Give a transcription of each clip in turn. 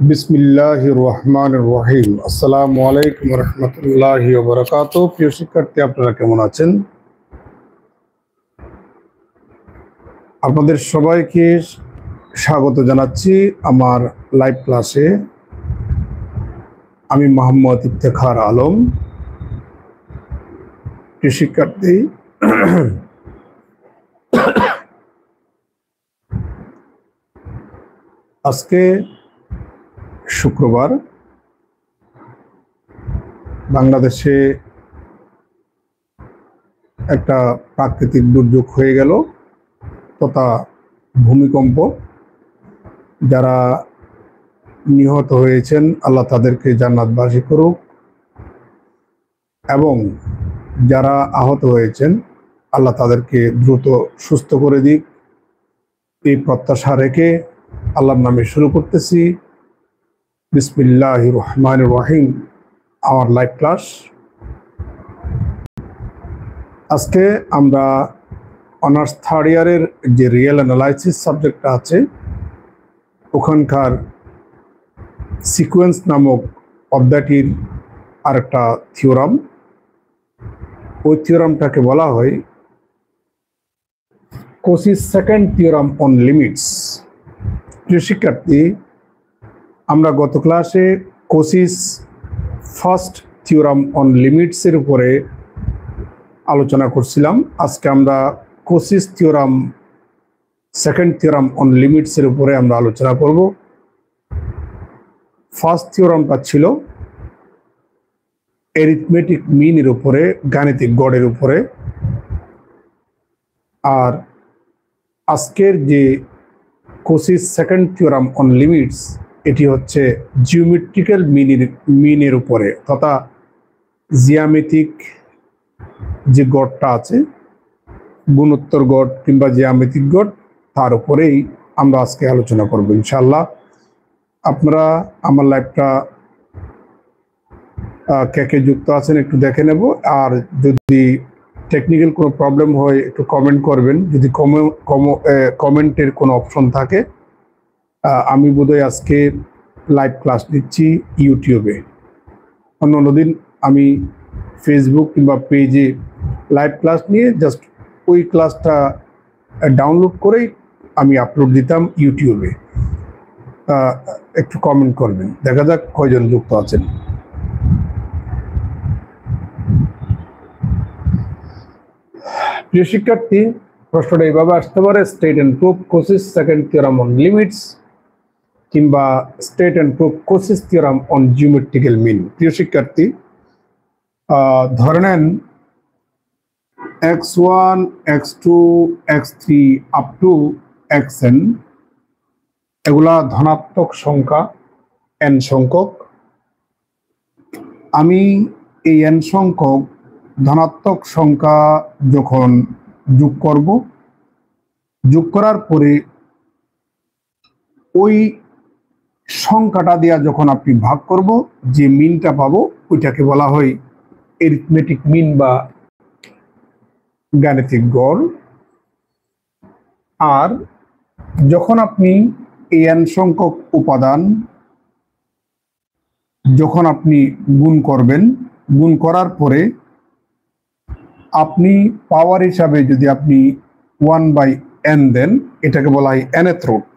বিসমিল্লাহির রহমানির রহিম। আসসালামু আলাইকুম ওয়া রাহমাতুল্লাহি ওয়া বারাকাতুহু। প্রিয় শিক্ষার্থী, আপনারা কেমন আছেন? আপনাদের সবাইকে স্বাগত জানাচ্ছি আমার লাইভ ক্লাসে। আমি মোহাম্মদ ইফতেখার আলম। প্রিয় শিক্ষার্থী, আজকে শুক্রবার, বাংলাদেশে একটা প্রাকৃতিক দুর্যোগ হয়ে গেল তথা ভূমিকম্প। যারা নিহত হয়েছেন আল্লাহ তাদেরকে জান্নাতবাসী করুক, এবং যারা আহত হয়েছেন আল্লাহ তাদেরকে দ্রুত সুস্থ করে দিক, এই প্রত্যাশা রেখে আল্লাহর নামে শুরু করতেছি। বিসমিল্লাহির রহমানির রহিম, আমার লাইভ ক্লাস। আজকে আমরা অনার্স থার্ড ইয়ারের যে রিয়েল অ্যানালাইসিস সাবজেক্টটা আছে, ওখানকার সিকোয়েন্স নামক অধ্যায়টির আরেকটা থিওরাম। ওই থিওরামটাকে বলা হয় Cauchy's second theorem on limits. প্রিয় শিক্ষার্থী, আমরা গত ক্লাসে কোসিস ফার্স্ট থিওরাম অন লিমিটসের উপরে আলোচনা করছিলাম। আজকে আমরা Cauchy's theorem second theorem on লিমিটসের উপরে আমরা আলোচনা করব। ফার্স্ট থিওরামটা ছিল অ্যারিথমেটিক মিনের উপরে, গাণিতিক গড়ের উপরে। আর আজকের যে Cauchy's second theorem on limits, এটি হচ্ছে জিওমেট্রিক্যাল মিনের উপরে, তথা জ্যামিতিক যে গড়টা আছে, গুণোত্তর গড় কিংবা জ্যামিতিক গড়, তার উপরেই আমরা আজকে আলোচনা করব ইনশাআল্লাহ। আপনারা আমার লাইভটা কে কে যুক্ত আছেন একটু দেখে নেব। আর যদি টেকনিক্যাল কোনো প্রবলেম হয় একটু কমেন্ট করবেন। যদি কমেন্টের কোনো অপশন থাকে, আমি বোধহয় আজকে লাইভ ক্লাস দিচ্ছি ইউটিউবে। অন্য দিন আমি ফেসবুক কিংবা পেজে লাইভ ক্লাস নিয়ে জাস্ট ওই ক্লাসটা ডাউনলোড করেই আমি আপলোড দিতাম ইউটিউবে। একটু কমেন্ট করবেন, দেখা যাক কয়জন যুক্ত আছেন। প্রিয় শিক্ষার্থী, প্রশ্নটা এইভাবে আসতে পারে, state and prove Cauchy's second theorem on limits, কিংবা state and prove Cauchy's theorem on geometrical mean. প্রিয় শিক্ষার্থী, ধরে নেন x1, x2, x3 up to xn এগুলা ধনাত্মক সংখ্যা, n সংখ্যক। আমি এই n সংখ্যক ধনাত্মক সংখ্যা যখন যোগ করব, যোগ করার পরে ওই সংখ্যাটা দিয়া যখন আপনি ভাগ করব, যে মিনটা পাবো ওইটাকে বলা হয় অ্যারিথমেটিক মিন বা গাণিতিক গড়। আর যখন আপনি এই n সংখ্যক উপাদান যখন আপনি গুণ করবেন, গুণ করার পরে আপনি পাওয়ার হিসাবে যদি আপনি 1/n দেন, এটাকে বলা হয় nth রুট,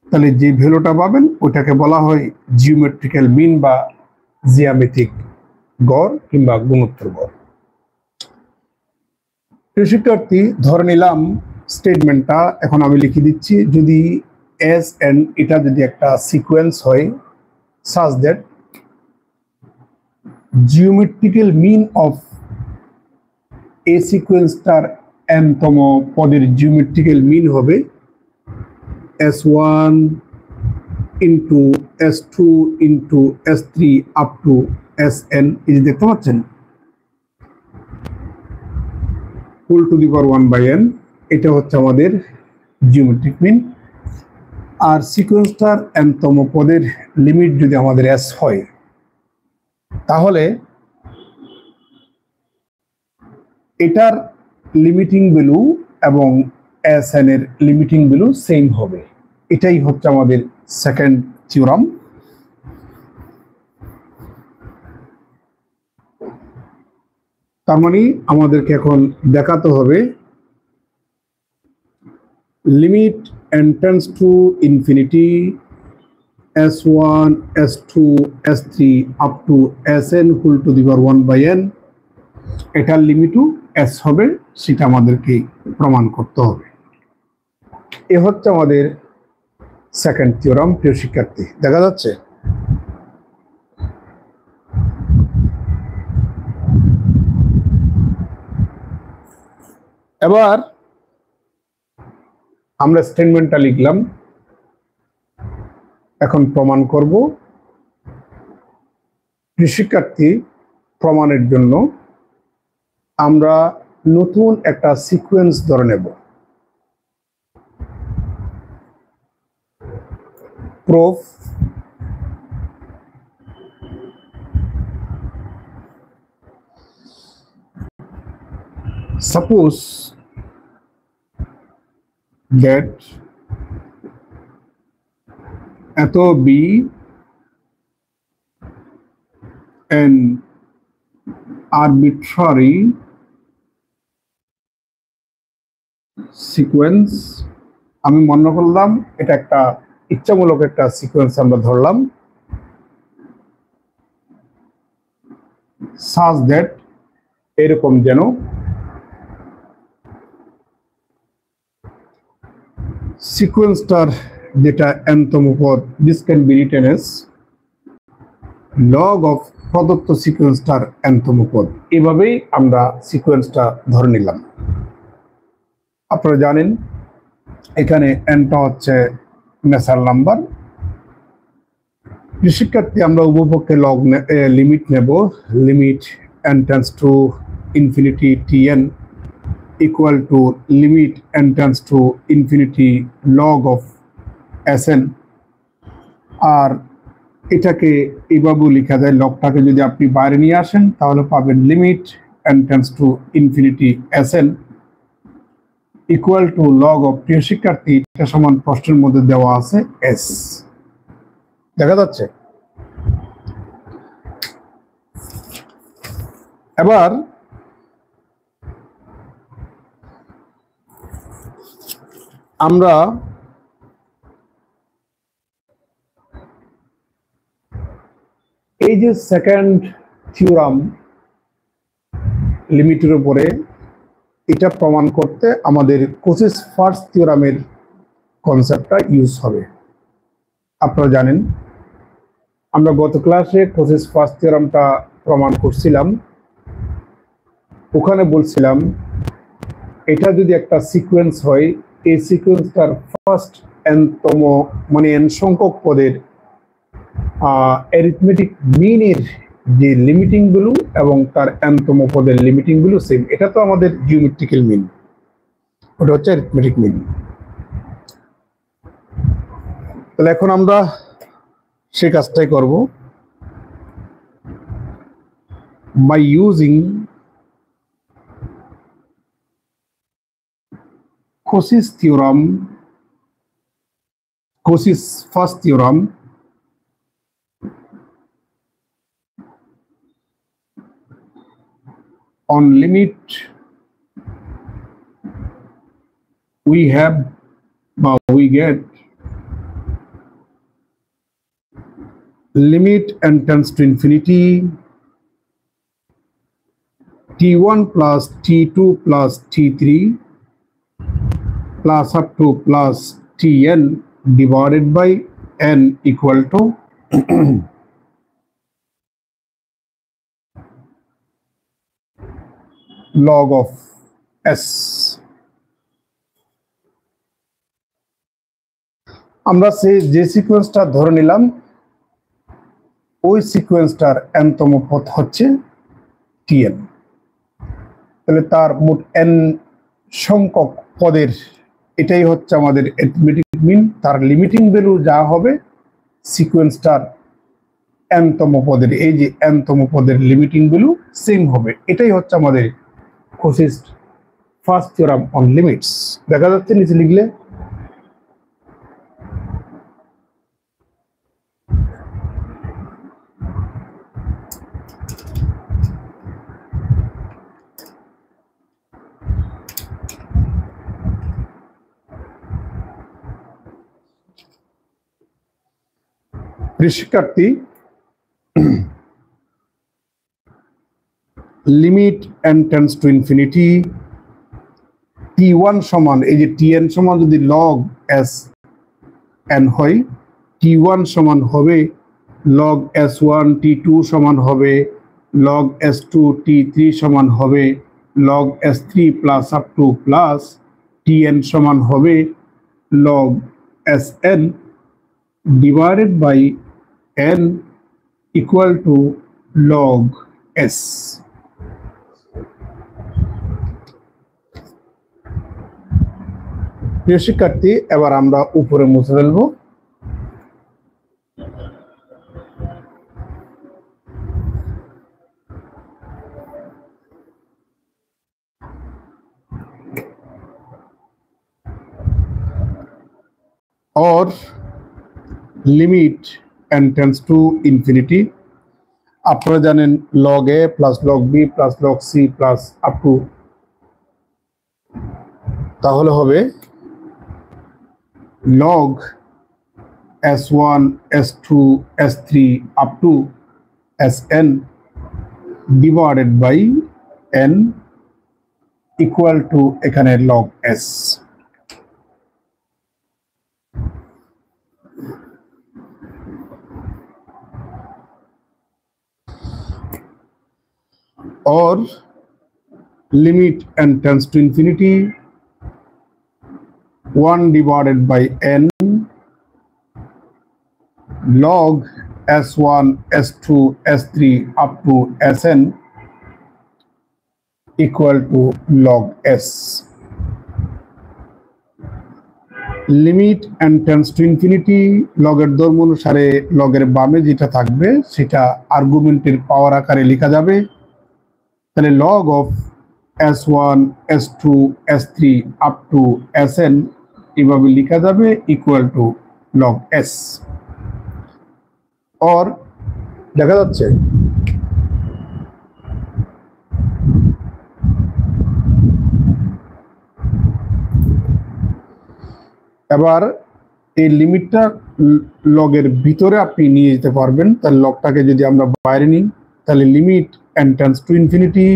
তাহলে যে ভ্যালুটা পাবেন ওইটাকে বলা হয় জিওমেট্রিক্যাল মিন বা জ্যামিতিক গড় কিংবা গুণোত্তর গড়। শিক্ষার্থী, ধরে নিলাম স্টেটমেন্টটা এখন আমি লিখে দিচ্ছি। যদি এস এন এটা যদি একটা সিকোয়েন্স হয় such that geometrical mean of a সিকোয়েন্সটার n-তম পদের জিওমেট্রিক্যাল মিন হবে s1 into s2 into s3 up to sn। এই যে দেখতে পাচ্ছেন, whole to the power 1/n, এটা হচ্ছে আমাদের জিওমেট্রিক মিন। আর সিকোয়েন্সটার n-তম পদের লিমিট যদি আমাদের s হয়, তাহলে এটার লিমিটিং ভ্যালু এবং sn এর লিমিটিং ভ্যালু সেম হবে। এটাই হচ্ছে আমাদের সেকেন্ড থিওরাম। তার মানে আমাদেরকে এখন দেখাতে হবে limit n tends to infinity s1 s2 s3 up to sn whole to the power 1 by n এটার লিমিটও s হবে, সেটা আমাদেরকে প্রমাণ করতে হবে। এ হচ্ছে আমাদের সেকেন্ড থিওরাম। প্রিয় শিক্ষার্থী, দেখা যাচ্ছে? এবার আমরা স্টেটমেন্টটা লিখলাম, এখন প্রমাণ করব। প্রিয় শিক্ষার্থী, প্রমাণের জন্য আমরা নতুন একটা সিকোয়েন্স ধরে নেব। প্রুফ suppose that এত b an arbitrary সিকোয়েন্স। আমি মনে করলাম এটা একটা ইচ্ছামূলক একটা সিকোয়েন্স আমরা ধরলাম, such that এরকম যেন সিকোয়েন্সটার যেটা nতম পদ, this can be written as log of প্রদত্ত সিকোয়েন্সটার nতম পদ। এভাবেই আমরা সিকোয়েন্সটা ধরে নিলাম। আপনারা জানেন এখানে nটা হচ্ছে ন্যাচারাল নাম্বার। শিক্ষার্থী, আমরা উভয়পক্ষে লগ লিমিট নেব। Limit n tends to infinity tn equal to limit n tends to infinity log of sn। আর এটাকে এইভাবে লেখা যায়, লগটাকে যদি আপনি বাইরে নিয়ে আসেন তাহলে পাবেন limit n tends to infinity sn equal to log of, প্রিয় শিক্ষার্থী, এটা সমান প্রশ্নের মধ্যে দেওয়া আছে s। দেখা যাচ্ছে? এবার আমরা এই যে সেকেন্ড থিওরাম লিমিটের উপরে, এটা প্রমাণ করতে আমাদের কোচিস ফার্স্ট থিওরামের কনসেপ্টটা ইউজ হবে। আপনারা জানেন আমরা গত ক্লাসে কোচিস ফার্স্ট থিওরামটা প্রমাণ করছিলাম। ওখানে বলছিলাম এটা যদি একটা সিকোয়েন্স হয়, এই সিকোয়েন্সটার ফার্স্ট nতম মানে n সংখ্যক পদের অ্যারিথমেটিক মিনের যে লিমিটিং গুলো এবং তার nতম পদের লিমিটিং গুলো সেম। এটা তো আমাদের জিওমেট্রিক্যাল মিন, ওটা হচ্ছে অ্যারিথমেটিক মিন। তাহলে এখন আমরা সেই কাজটাই করব। By using Cauchy's theorem, Cauchy's first theorem, on limit we have we get limit n tends to infinity t1 plus t2 plus t3 plus up to plus tn divided by n equal to log of s। আমরা যে সিকোয়েন্সটা ধরে নিলাম ওই সিকোয়েন্সটার nতম পদ হচ্ছে tn। তাহলে তার মোট n সংখ্যক পদের এটাই হচ্ছে আমাদের অ্যারিথমেটিক মিন। তার লিমিটিং ভ্যালু যা হবে সিকোয়েন্সটার nতম পদের, এই যে nতম পদের লিমিটিং ভ্যালু সেম হবে। এটাই হচ্ছে আমাদের কোচিস ফার্স্ট থিওরাম অন লিমিটস। দেখা যাচ্ছে নিচে লিখলে? প্রিয় শিক্ষার্থী, limit n tends to infinity t1 সমান, এই যে tn সমান যদি log s n হয়, t1 সমান হবে log s1, t2 সমান হবে log s2, t3 সমান হবে log s3 plus up to plus tn সমান হবে log sn divided by n equal to log s. প্রিয় শিক্ষার্থী, এবার আমরা উপরে মুছে ফেলবো। or limit n tends to infinity, আপনারা জানেন log a plus log b plus log c plus up to, তাহলে হবে log s1 s2 s3 up to sn divided by n equal to এখানে log s. or limit n tends to infinity 1 divided by n log s1 s2 s3 up to sn equal to log s. Limit n tends to infinity, লগের ধর্ম অনুসারে লগের বামে যেটা থাকবে সেটা আর্গুমেন্টের পাওয়ার আকারে লেখা যাবে। তাহলে log of s1 s2 s3 up to sn এভাবে লেখা যাবে ইকুয়াল টু log s। और দেখা যাচ্ছে এবার এই লিমিটটা লগের ভিতরে আপনি নিয়ে যেতে পারবেন। তাহলে লগটাকে যদি আমরা বাইরে নিই, তাহলে limit n tends to infinity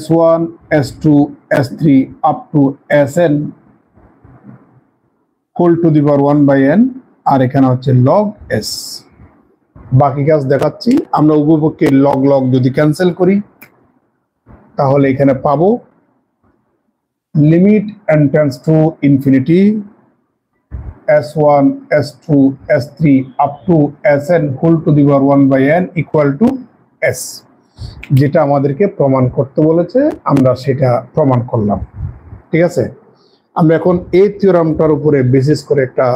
s1 s2 s3 up to sn whole to the power 1 by n, আর এখানে হচ্ছে log s। বাকি কাজ দেখাচ্ছি। আমরা উভয়পক্ষে লগ লগ যদি ক্যান্সেল করি তাহলে এখানে পাবো limit n tends to infinity s1 s2 s3 up to sn whole to the power 1 by n equal to s, যেটা আমাদেরকে প্রমাণ করতে বলেছে আমরা সেটা প্রমাণ করলাম। ঠিক আছে, আমরা এখন এই থিওরামটার উপরে বেসিস করে একটা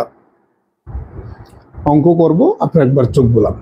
অঙ্ক করব। আপনারা একবার চোখ বুলান।